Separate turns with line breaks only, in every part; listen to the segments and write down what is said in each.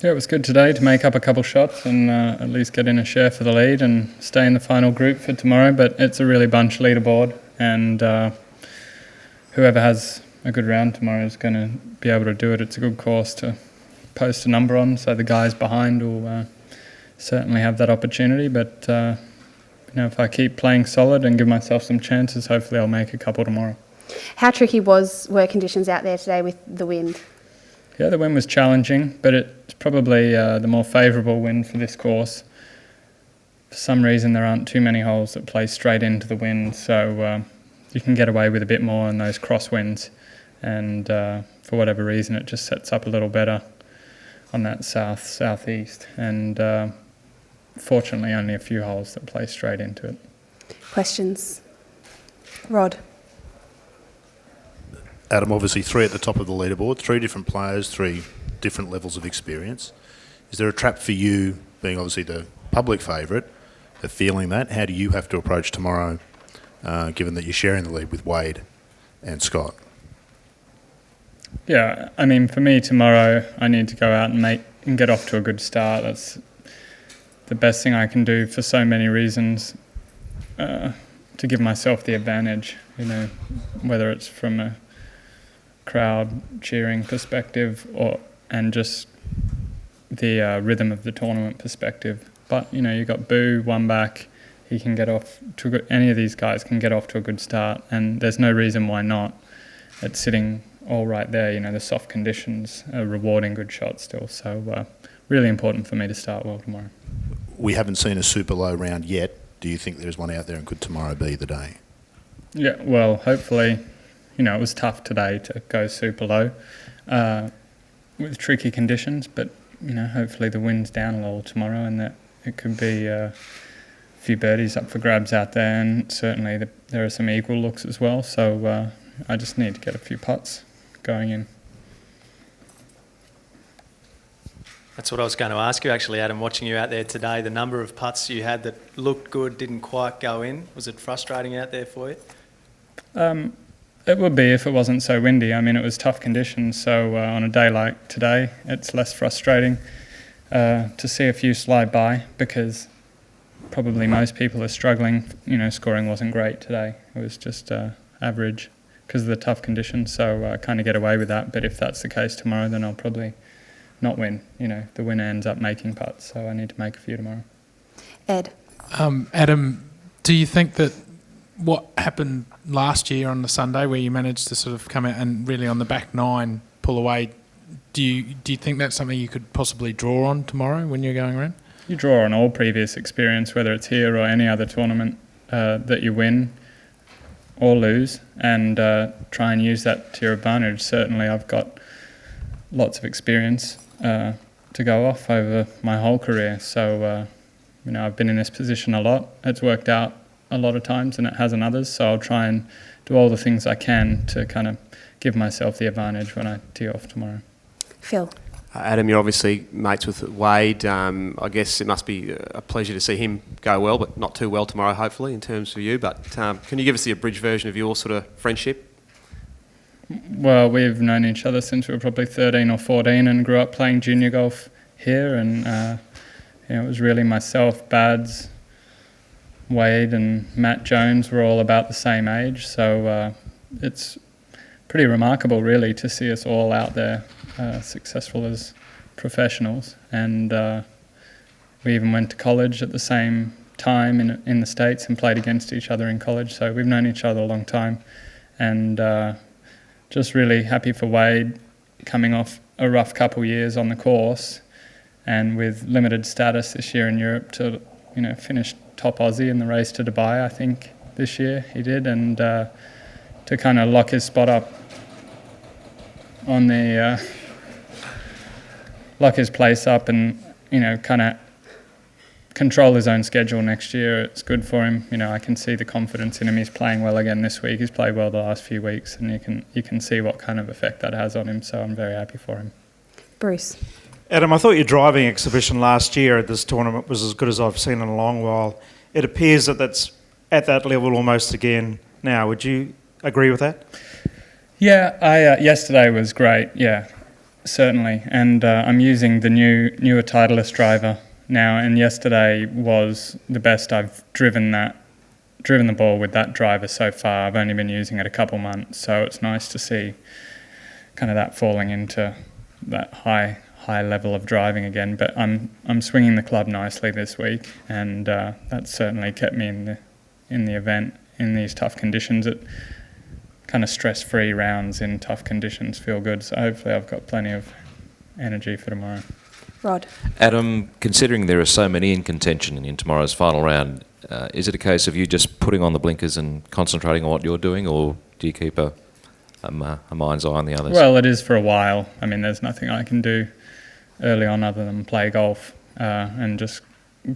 Yeah, it was good today to make up a couple shots and at least get in a share for the lead and stay in the final group for tomorrow. But it's a really bunch leaderboard, and whoever has a good round tomorrow is going to be able to do it. It's a good course to post a number on, so the guys behind will certainly have that opportunity. But if I keep playing solid and give myself some chances, hopefully I'll make a couple tomorrow.
How tricky were conditions out there today with the wind?
Yeah, the wind was challenging, but it's probably the more favourable wind for this course. For some reason, there aren't too many holes that play straight into the wind, so you can get away with a bit more in those crosswinds. And for whatever reason, it just sets up a little better on that southeast. And fortunately, only a few holes that play straight into it. Questions?
Rod?
Adam, obviously 3 at the top of the leaderboard, 3 different players, 3 different levels of experience. Is there a trap for you, being obviously the public favourite, of feeling that? How do you have to approach tomorrow, given that you're sharing the lead with Wade and Scott?
Yeah, I mean, for me tomorrow, I need to go out and get off to a good start. That's the best thing I can do for so many reasons, to give myself the advantage, whether it's from a crowd cheering perspective and just the rhythm of the tournament perspective. But you got Boo one back, he can get off to any of these guys can get off to a good start, and there's no reason why not. It's sitting all right there. The soft conditions are rewarding good shots still, so really important for me to start well tomorrow.
We haven't seen a super low round yet. Do you think there's one out there, and could tomorrow be the day?
Yeah, well, hopefully. It was tough today to go super low with tricky conditions, but hopefully the wind's down a little tomorrow, and that it could be a few birdies up for grabs out there, and certainly there are some eagle looks as well. So I just need to get a few putts going in.
That's what I was going to ask you actually, Adam, watching you out there today, the number of putts you had that looked good, didn't quite go in. Was it frustrating out there for you?
It would be if it wasn't so windy. I mean, it was tough conditions, so on a day like today, it's less frustrating to see a few slide by, because probably most people are struggling. Scoring wasn't great today. It was just average because of the tough conditions, so I kind of get away with that. But if that's the case tomorrow, then I'll probably not win. The winner ends up making putts, so I need to make a few tomorrow.
Ed?
Adam, do you think that what happened last year on the Sunday, where you managed to sort of come out and really on the back 9 pull away, do you think that's something you could possibly draw on tomorrow when you're going around?
You draw on all previous experience, whether it's here or any other tournament, that you win or lose, and try and use that to your advantage. Certainly I've got lots of experience to go off over my whole career, so I've been in this position a lot. It's worked out a lot of times and it hasn't others, so I'll try and do all the things I can to kind of give myself the advantage when I tee off tomorrow.
Phil?
Adam, you're obviously mates with Wade. I guess it must be a pleasure to see him go well, but not too well tomorrow, hopefully, in terms of you. But can you give us the abridged version of your sort of friendship?
Well, we've known each other since we were probably 13 or 14 and grew up playing junior golf here, and it was really myself, Bads, Wade and Matt Jones were all about the same age, so it's pretty remarkable really to see us all out there successful as professionals, and we even went to college at the same time in the States and played against each other in college, so we've known each other a long time, and just really happy for Wade coming off a rough couple years on the course and with limited status this year in Europe to finish top Aussie in the race to Dubai, I think, this year he did, and to kind of lock his spot up on the lock his place up and kind of control his own schedule next year. It's good for him. I can see the confidence in him. He's playing well again this week. He's played well the last few weeks, and you can see what kind of effect that has on him, so I'm very happy for him.
Bruce?
Adam, I thought your driving exhibition last year at this tournament was as good as I've seen in a long while. It appears that that's at that level almost again now. Would you agree with that?
Yeah, yesterday was great, yeah. Certainly, and I'm using the newer Titleist driver now, and yesterday was the best I've driven the ball with that driver so far. I've only been using it a couple months, so it's nice to see kind of that falling into that high level of driving again. But I'm swinging the club nicely this week, and that's certainly kept me in the event in these tough conditions. It kind of stress-free rounds in tough conditions feel good, so hopefully I've got plenty of energy for tomorrow.
Rod.
Adam, considering there are so many in contention in tomorrow's final round, is it a case of you just putting on the blinkers and concentrating on what you're doing, or do you keep a mind's eye on the others?
Well, it is for a while. I mean, there's nothing I can do early on other than play golf and just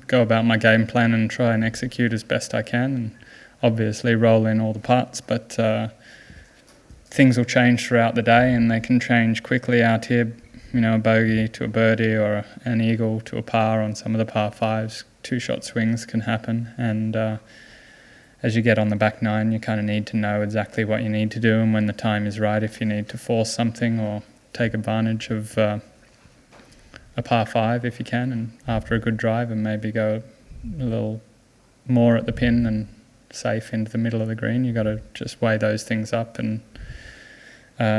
go about my game plan and try and execute as best I can, and obviously roll in all the putts, but things will change throughout the day, and they can change quickly out here. You know, a bogey to a birdie or an eagle to a par on some of the par fives. 2-shot swings can happen, and as you get on the back nine, you kind of need to know exactly what you need to do and when the time is right, if you need to force something or take advantage of a par five if you can, and after a good drive, and maybe go a little more at the pin and safe into the middle of the green. You've got to just weigh those things up and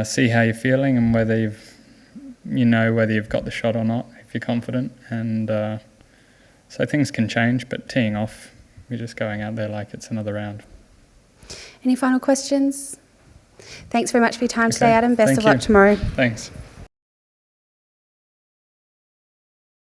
see how you're feeling and whether whether you've got the shot or not, if you're confident. And so things can change, but teeing off, we're just going out there like it's another round.
Any final questions? Thanks very much for your time today, Adam. Best
Thank
of luck
you.
tomorrow.
Thanks.